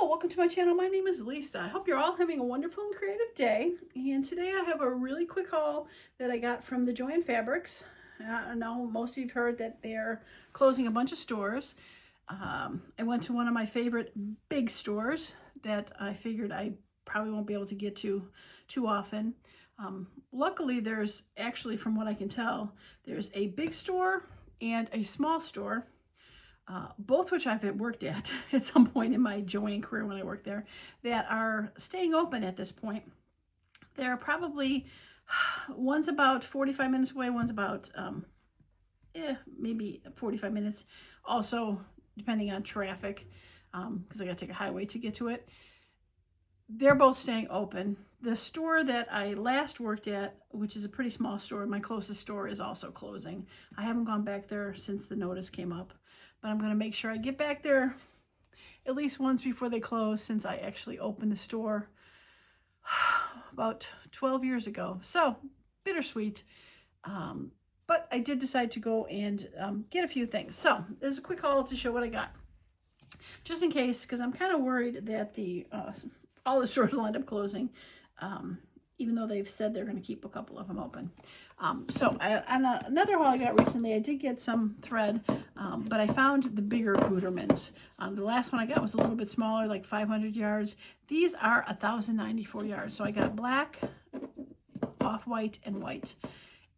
welcome to my channel. My name is Lisa. I hope you're all having a wonderful and creative day. And today I have a really quick haul that I got from the JoAnn fabrics. I know most of you have heard that they're closing a bunch of stores. I went to one of my favorite big stores that I figured I probably won't be able to get to too often. Luckily, there's actually, from what I can tell, there's a big store and a small store. Both which I've worked at some point in my JoAnn career when I worked there, that are staying open at this point. They're probably, one's about 45 minutes away, one's about maybe 45 minutes, also depending on traffic, because I got to take a highway to get to it. They're both staying open. The store that I last worked at, which is a pretty small store, my closest store, is also closing. I haven't gone back there since the notice came up, but I'm going to make sure I get back there at least once before they close, since I actually opened the store about 12 years ago. So bittersweet. But I did decide to go and get a few things. So there's a quick haul to show what I got, just in case, because I'm kind of worried that all the stores will end up closing, even though they've said they're going to keep a couple of them open. On another haul I got recently, I did get some thread, but I found the bigger Gutermans. The last one I got was a little bit smaller, like 500 yards. These are 1,094 yards. So I got black, off-white, and white.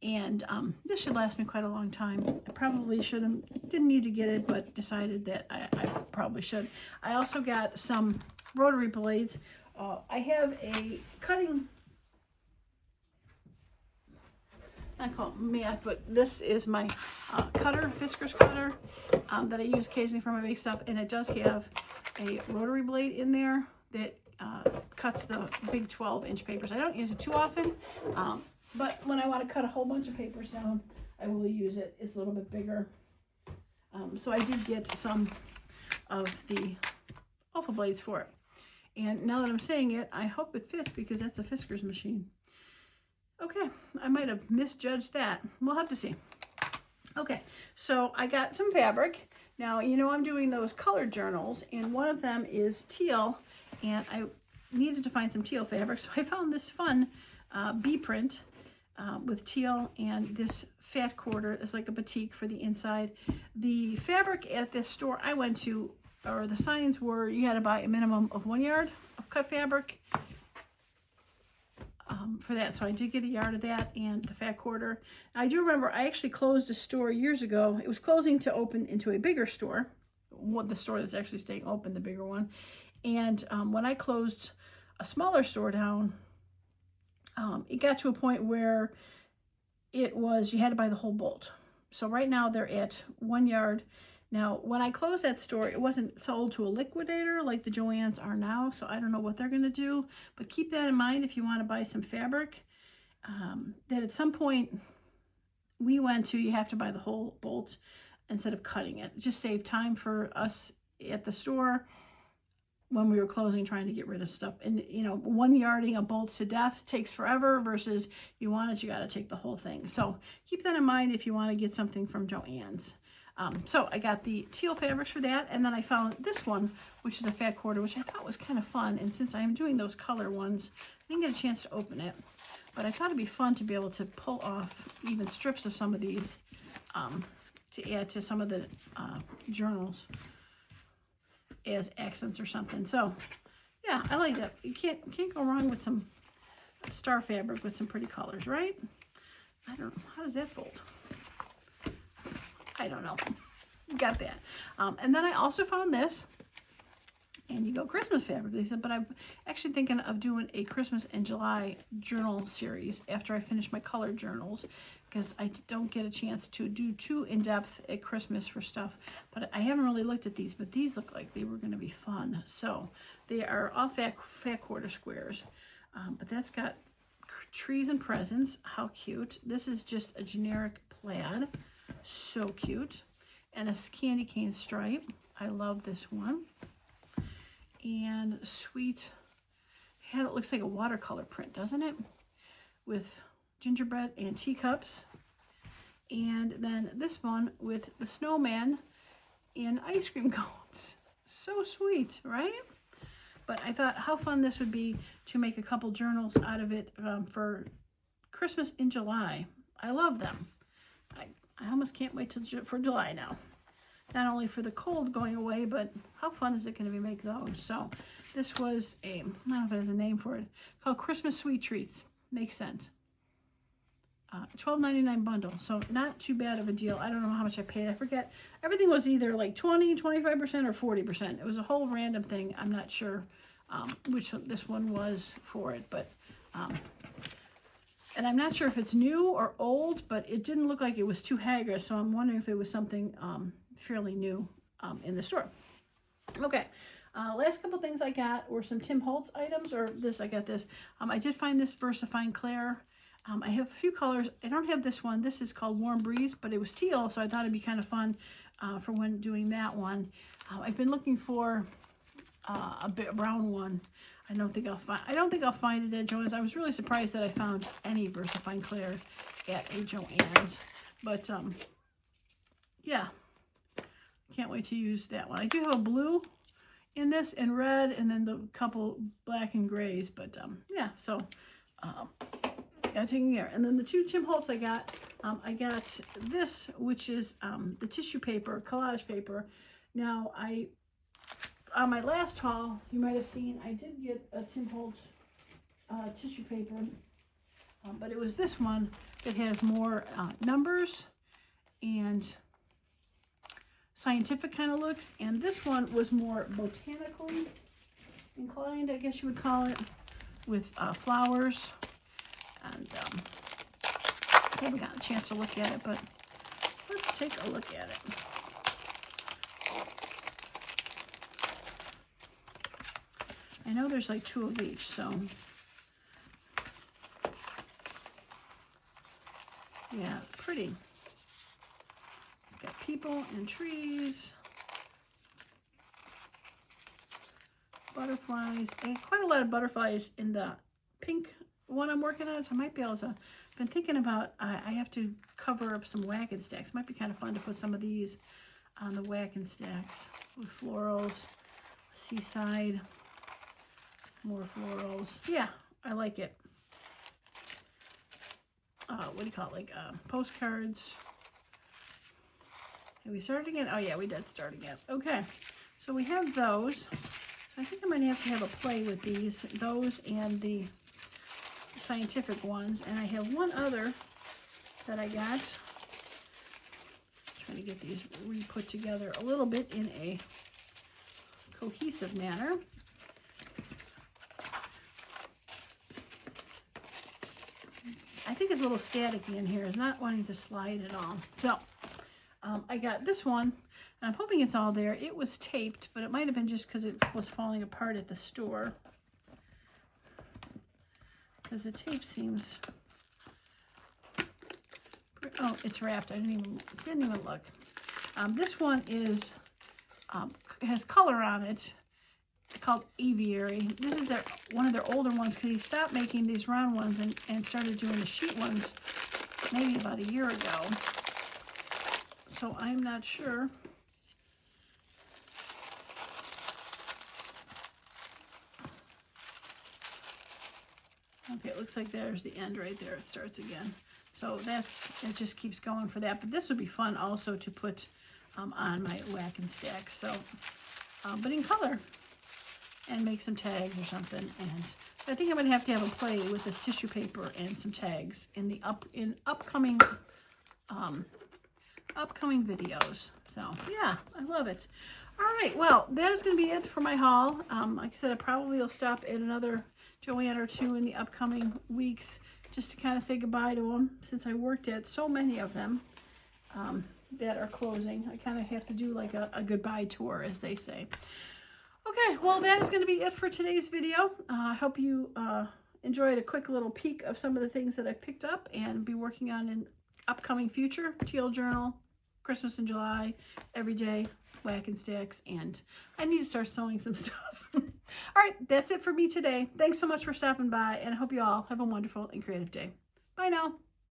And this should last me quite a long time. I probably didn't need to get it, but decided that I probably should. I also got some rotary blades. I have a cutting, I call it mat, but this is my cutter, Fiskars cutter, that I use occasionally for my big stuff, and it does have a rotary blade in there that cuts the big 12-inch papers. I don't use it too often, but when I want to cut a whole bunch of papers down, I will use it. It's a little bit bigger. So I did get some of the alpha blades for it. And now that I'm saying it, I hope it fits, because that's a Fiskars machine. Okay, I might have misjudged that. We'll have to see. Okay, so I got some fabric. Now, you know I'm doing those color journals, and one of them is teal, and I needed to find some teal fabric, so I found this fun bee print with teal and this fat quarter. It's like a batik for the inside. The fabric at this store I went to, or the signs were, you had to buy a minimum of 1 yard of cut fabric for that. So I did get a yard of that and the fat quarter. I do remember I actually closed a store years ago. It was closing to open into a bigger store, the store that's actually staying open, the bigger one. And when I closed a smaller store down, it got to a point where it was, you had to buy the whole bolt. So right now they're at 1 yard. Now, when I closed that store, it wasn't sold to a liquidator like the JoAnns are now, so I don't know what they're going to do. But keep that in mind if you want to buy some fabric, that at some point we went to, you have to buy the whole bolt instead of cutting it. Just save time for us at the store when we were closing, trying to get rid of stuff. And, you know, 1 yarding a bolt to death takes forever, versus you want it, you got to take the whole thing. So keep that in mind if you want to get something from JoAnns. So I got the teal fabrics for that, and then I found this one, which is a fat quarter, which I thought was kind of fun. And since I am doing those color ones, I didn't get a chance to open it, but I thought it'd be fun to be able to pull off even strips of some of these to add to some of the journals as accents or something. So yeah, I like that. You can't go wrong with some star fabric with some pretty colors, right? I don't know, how does that fold? I don't know. Got that. And then I also found this, and you go Christmas fabric. They said, but I'm actually thinking of doing a Christmas and July journal series after I finish my color journals, because I don't get a chance to do too in-depth at Christmas for stuff. But I haven't really looked at these, but these look like they were going to be fun. So they are all fat quarter squares, but that's got trees and presents. How cute. This is just a generic plaid. So cute. And a candy cane stripe. I love this one. And sweet, it looks like a watercolor print, doesn't it? With gingerbread and teacups. And then this one with the snowman in ice cream cones. So sweet, right? but I thought how fun this would be to make a couple journals out of it for Christmas in July. I love them. I almost can't wait for July now. Not only for the cold going away, but how fun is it going to be to make those? So this was I don't know if there's a name for it. It's called Christmas Sweet Treats. Makes sense. $12.99 bundle, so not too bad of a deal. I don't know how much I paid. I forget. Everything was either like 20, 25%, or 40%. It was a whole random thing. I'm not sure which this one was for it, but and I'm not sure if it's new or old, but it didn't look like it was too haggard, so I'm wondering if it was something fairly new in the store. Okay, last couple things I got were some Tim Holtz items, or this, I got this. I did find this VersaFine Clair. I have a few colors. I don't have this one. This is called Warm Breeze, but it was teal, so I thought it'd be kind of fun for when doing that one. I've been looking for a brown one. I don't think I'll find it at JoAnns. I was really surprised that I found any VersaFine Clair at a JoAnns, but yeah, can't wait to use that one. I do have a blue in this and red, and then the couple black and grays, but yeah, so got taken care. And then the two Tim Holtz I got this, which is the tissue paper, collage paper. Now, on my last haul, you might have seen, I did get a Tim Holtz tissue paper, but it was this one that has more numbers and scientific kind of looks, and this one was more botanically inclined, I guess you would call it, with flowers. And I haven't gotten a chance to look at it, but let's take a look at it. I know there's like 2 of each, so yeah, pretty. It's got people and trees, butterflies, and quite a lot of butterflies in the pink one I'm working on, so I might be able to. Been thinking about, I have to cover up some whack-and stacks. Might be kind of fun to put some of these on the whack-and stacks with florals, seaside, more florals. Yeah, I like it. What do you call it? Like postcards. Have we started again? Oh yeah, we did start again. Okay, so we have those. So I think I might have to have a play with these, those and the scientific ones, and I have one other that I got. Trying to get these re-put together a little bit in a cohesive manner. I think it's a little staticky in here. It's not wanting to slide at all. So I got this one, and I'm hoping it's all there. It was taped, but it might have been just because it was falling apart at the store. Because the tape seems, oh, it's wrapped. I didn't even look. This one is has color on it. It's called Aviary. This is one of their older ones, because he stopped making these round ones and started doing the sheet ones maybe about a year ago. So I'm not sure. Okay, it looks like there's the end right there. It starts again. So it just keeps going for that. But this would be fun also to put on my whack and stack. So, but in color, and make some tags or something. And I think I'm gonna have to have a play with this tissue paper and some tags in the upcoming videos. So yeah, I love it. All right, well, that is gonna be it for my haul. Like I said, I probably will stop at another JoAnn or 2 in the upcoming weeks, just to kind of say goodbye to them, since I worked at so many of them that are closing. I kind of have to do like a goodbye tour, as they say. Okay, well, that is going to be it for today's video. I hope you enjoyed a quick little peek of some of the things that I picked up and be working on in upcoming future. Teal journal, Christmas in July, everyday whack and stacks, and I need to start sewing some stuff. All right, that's it for me today. Thanks so much for stopping by, and I hope you all have a wonderful and creative day. Bye now.